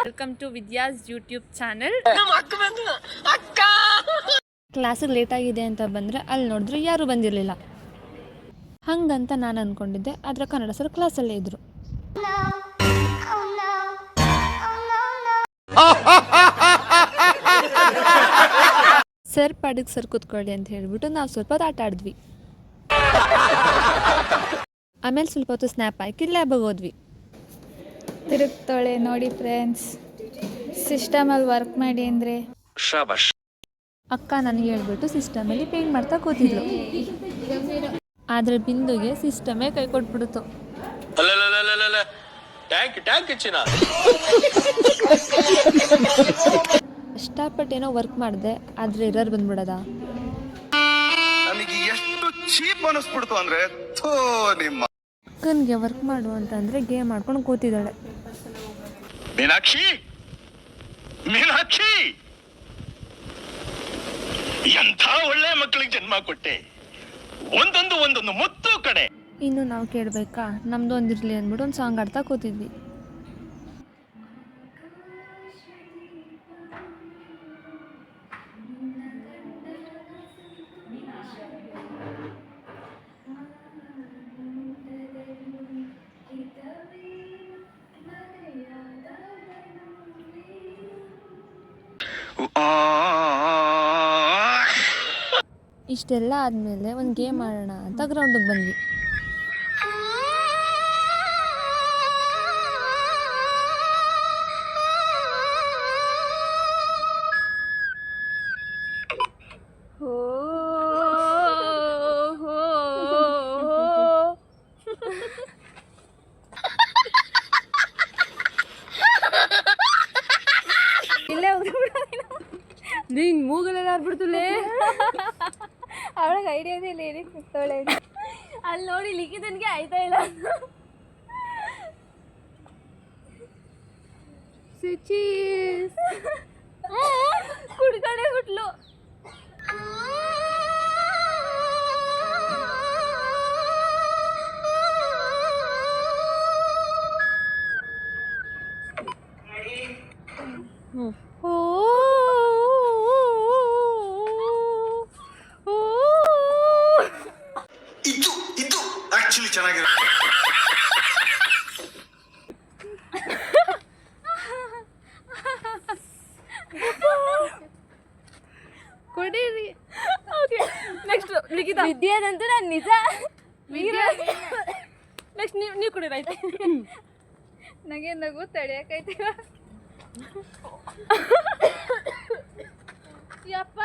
Welcome to Vidya's YouTube channel. ಕ್ಲಾಸಿಗೆ late ಆಗಿದೆ ಅಂತ ಬಂದರೆ ಅಲ್ಲಿ ನೋಡಿದ್ರೆ ಯಾರೂ ಬಂದಿರಲಿಲ್ಲ. ಹಂಗಂತ ನಾನು ಅಂದ್ಕೊಂಡಿದ್ದೆ, ಆದರೆ ಕನ್ನಡ ಸರ್ ಕ್ಲಾಸಲ್ಲೇ ಇದ್ದರು. ಸರ್ ಪಾಡಿಗೆ ಸರ್ ಕೂತ್ಕೊಳ್ಳಿ ಅಂತ ಹೇಳ್ಬಿಟ್ಟು ನಾವು ಸ್ವಲ್ಪ ಹೊತ್ತು ಆಟ ಆಡಿದ್ವಿ. ಆಮೇಲೆ ಸ್ವಲ್ಪ ಹೊತ್ತು ಸ್ನ್ಯಾಪ್ ಹಾಕಿ ಲ್ಯಾಬಿಗೆ ಹೋದ್ವಿ. ತಿರುಗ್ತಾಳೆ ನೋಡಿ ಫ್ರೆಂಡ್ಸ್, ಸಿಸ್ಟಮಲ್ಲಿ ವರ್ಕ್ ಮಾಡಿ ಅಂದರೆ. ಅಕ್ಕ ನನಗೆ ಹೇಳ್ಬಿಟ್ಟು ಸಿಸ್ಟಮಲ್ಲಿ ಪೇಂಟ್ ಮಾಡ್ತಾ ಕೂತಿದ್ಲು. ಆದರೆ ಬಿಂದುಗೆ ಸಿಸ್ಟಮೇ ಕೈ ಕೊಟ್ಬಿಡ್ತು. ಕಷ್ಟಪಟ್ಟೇನೋ ವರ್ಕ್ ಮಾಡಿದೆ, ಆದರೆ ಎರರ್ ಬಂದ್ಬಿಡದ. ನನಗೆ ಎಷ್ಟು ಚೀಪ್ ಅನಿಸ್ಬಿಡ್ತು ಅಂದ್ರೆ ಅಕ್ಕನಿಗೆ ವರ್ಕ್ ಮಾಡು ಅಂತಂದ್ರೆ ಗೇಮ್ ಮಾಡ್ಕೊಂಡು ಕೂತಿದ್ದಾಳೆ. ಮೀನಾಕ್ಷಿ ಮೀನಾಕ್ಷಿ, ಎಂಥ ಒಳ್ಳೆ ಮಕ್ಕಳಿಗೆ ಜನ್ಮ ಕೊಟ್ಟೆ, ಒಂದೊಂದು ಮುತ್ತು ಕಡೆ. ಇನ್ನು ನಾವು ಕೇಳಬೇಕಾ, ನಮ್ದು ಒಂದಿರಲಿ ಅಂದ್ಬಿಟ್ಟು ಒಂದು ಸಾಂಗ್ ಆಡ್ತಾ ಕೂತಿದ್ವಿ. ಇಷ್ಟೆಲ್ಲ ಆದಮೇಲೆ ಒಂದು ಗೇಮ್ ಆಡೋಣ ಅಂತ ಗ್ರೌಂಡಿಗೆ ಬಂದ್ವಿ. ನೀನು ಮೂಗಲೆಲ್ಲ ಆಡ್ಬಿಡ್ತಲೇ. ಅವಳಿಗೆ ಐಡಿಯಾನೇ ಇಲ್ಲ, ಏನೇ ಕೂತಾಳೆ. ಅಲ್ಲಿ ನೋಡಿ ಲಿಖಿತನಿಗೆ ಆಯ್ತಾ ಇಲ್ಲ. ಕುಡ್ಕಡೆ ಬಿಟ್ಲು. ಇದು ಆಕ್ಚುಲಿ ಚೆನ್ನಾಗಿದೆ. ಕೊಡಿರಿ. ನೆಕ್ಸ್ಟ್ ಲಿಖಿತ ವಿದ್ಯಾದಂತೂ ನಾನು ನಿಜ. ನೆಕ್ಸ್ಟ್ ನೀವು ಕುಡೀರಿ ಆಯ್ತು. ನನಗೆ ನಗು ತಡೆಯೋಕೈತಿವ. ಯಪ್ಪ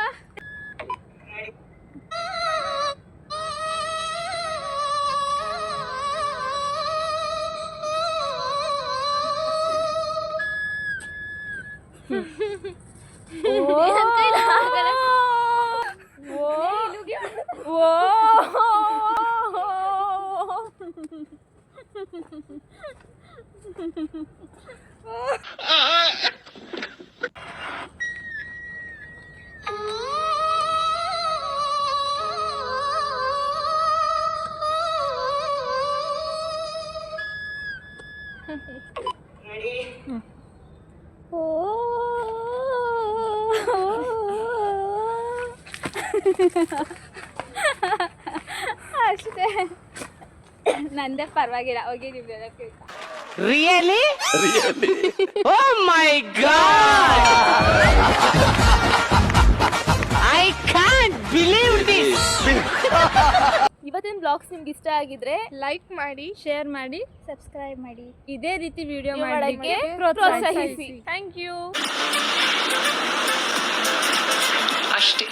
ಅಷ್ಟೇ, ನಂದೇ ಪರವಾಗಿಲ್ಲ. ಹೋಗಿ ನಿಮ್ಗೆಲ್ಲ ಕೇಳ್ತಾ. Really? Oh my God! I can't believe this. ಇವತ್ತಿನ ಬ್ಲಾಗ್ಸ್ ನಿಮ್ಗೆ ಇಷ್ಟ ಆಗಿದ್ರೆ ಲೈಕ್ ಮಾಡಿ, ಶೇರ್ ಮಾಡಿ, ಸಬ್ಸ್ಕ್ರೈಬ್ ಮಾಡಿ. ಇದೇ ರೀತಿ ವಿಡಿಯೋ ಮಾಡೋಕ್ಕೆ ಪ್ರೋತ್ಸಾಹಿಸಿ. Thank you. ಅಷ್ಟೇ.